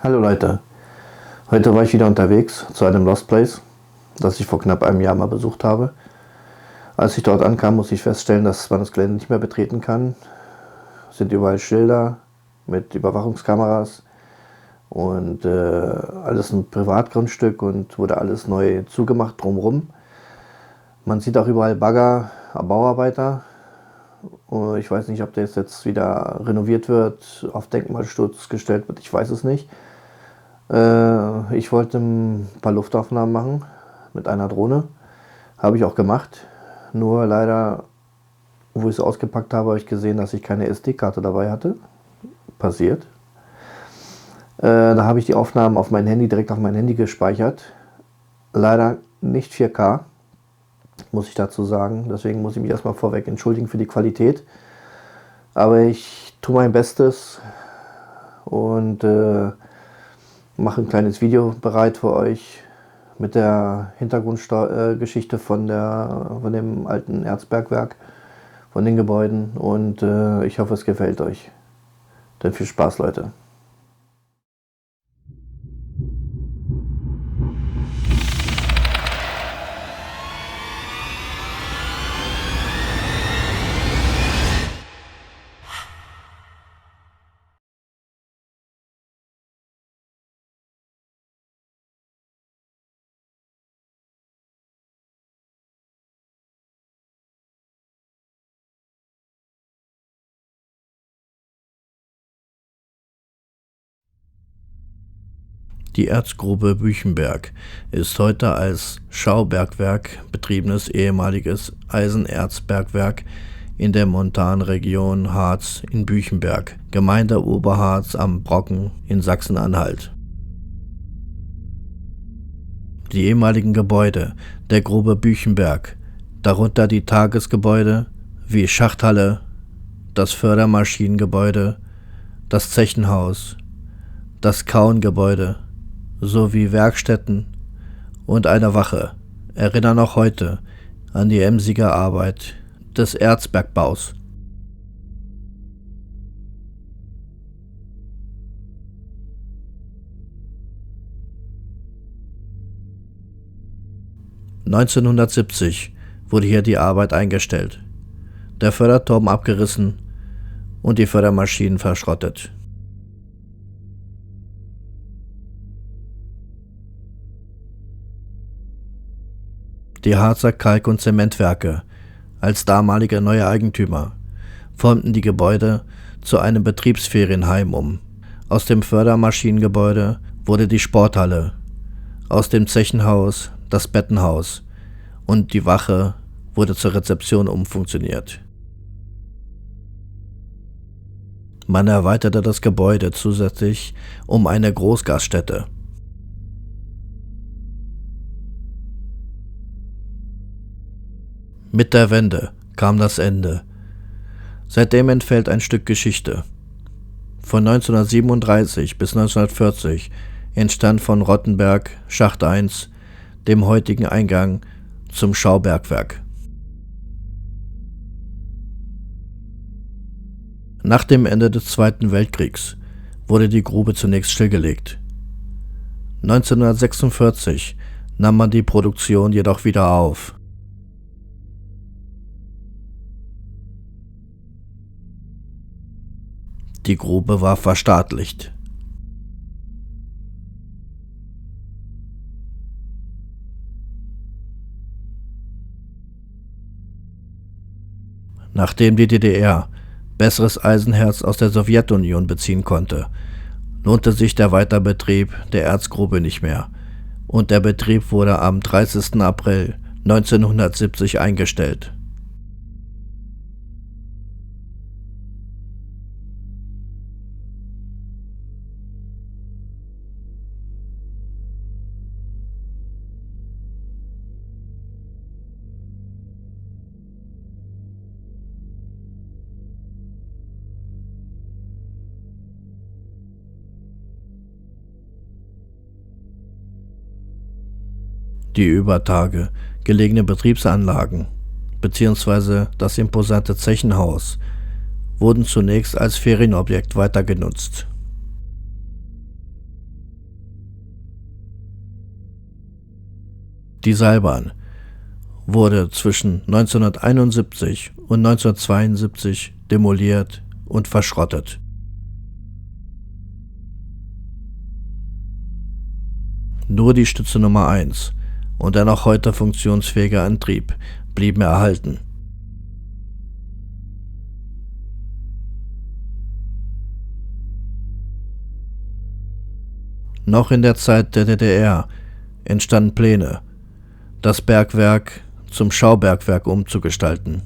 Hallo Leute, heute war ich wieder unterwegs zu einem Lost Place, das ich vor knapp einem Jahr mal besucht habe. Als ich dort ankam, musste ich feststellen, dass man das Gelände nicht mehr betreten kann. Es sind überall Schilder mit Überwachungskameras und alles ein Privatgrundstück und wurde alles neu zugemacht drumherum. Man sieht auch überall Bagger, Bauarbeiter. Ich weiß nicht, ob der jetzt wieder renoviert wird, auf Denkmalschutz gestellt wird, ich weiß es nicht. Ich wollte ein paar Luftaufnahmen machen mit einer Drohne. Habe ich auch gemacht. Nur leider, wo ich es ausgepackt habe, habe ich gesehen, dass ich keine SD-Karte dabei hatte. Passiert. Da habe ich die Aufnahmen auf mein Handy, direkt auf mein Handy gespeichert. Leider nicht 4K, muss ich dazu sagen. Deswegen muss ich mich erstmal vorweg entschuldigen für die Qualität. Aber ich tue mein Bestes und mache ein kleines Video bereit für euch mit der Hintergrundgeschichte von dem alten Erzbergwerk, von den Gebäuden, und ich hoffe, es gefällt euch. Dann viel Spaß, Leute. Die Erzgrube Büchenberg ist heute als Schaubergwerk betriebenes ehemaliges Eisenerzbergwerk in der Montanregion Harz in Büchenberg, Gemeinde Oberharz am Brocken in Sachsen-Anhalt. Die ehemaligen Gebäude der Grube Büchenberg, darunter die Tagesgebäude wie Schachthalle, das Fördermaschinengebäude, das Zechenhaus, das Kauengebäude sowie Werkstätten und eine Wache erinnern noch heute an die emsige Arbeit des Erzbergbaus. (1970) wurde hier die Arbeit eingestellt, der Förderturm abgerissen und die Fördermaschinen verschrottet. Die Harzer Kalk- und Zementwerke als damalige neue Eigentümer formten die Gebäude zu einem Betriebsferienheim um. Aus dem Fördermaschinengebäude wurde die Sporthalle, aus dem Zechenhaus das Bettenhaus und die Wache wurde zur Rezeption umfunktioniert. Man erweiterte das Gebäude zusätzlich um eine Großgaststätte. Mit der Wende kam das Ende. Seitdem entfällt ein Stück Geschichte. Von 1937 bis 1940 entstand von Rottenberg Schacht 1, dem heutigen Eingang zum Schaubergwerk. Nach dem Ende des Zweiten Weltkriegs wurde die Grube zunächst stillgelegt. 1946 nahm man die Produktion jedoch wieder auf. Die Grube war verstaatlicht. Nachdem die DDR besseres Eisenerz aus der Sowjetunion beziehen konnte, lohnte sich der Weiterbetrieb der Erzgrube nicht mehr und der Betrieb wurde am 30. April 1970 eingestellt. Die über Tage gelegenen Betriebsanlagen bzw. das imposante Zechenhaus wurden zunächst als Ferienobjekt weiter genutzt. Die Seilbahn wurde zwischen 1971 und 1972 demoliert und verschrottet. Nur die Stütze Nummer 1 und der noch heute funktionsfähige Antrieb blieben erhalten. Noch in der Zeit der DDR entstanden Pläne, das Bergwerk zum Schaubergwerk umzugestalten.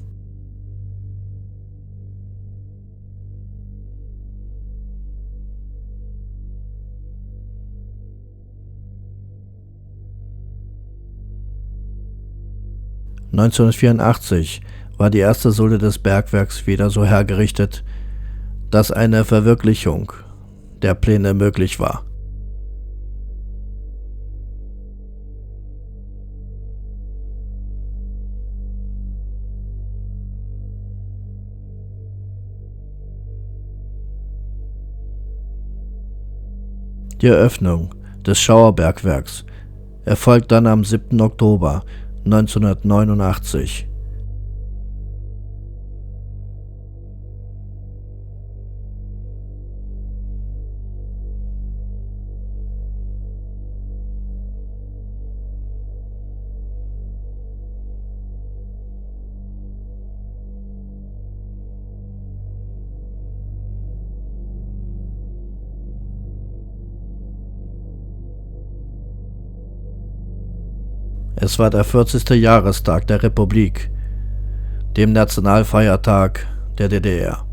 (1984) war die erste Sohle des Bergwerks wieder so hergerichtet, dass eine Verwirklichung der Pläne möglich war. Die Eröffnung des Schauerbergwerks erfolgt dann am 7. Oktober 1989. Es war der 40. Jahrestag der Republik, dem Nationalfeiertag der DDR.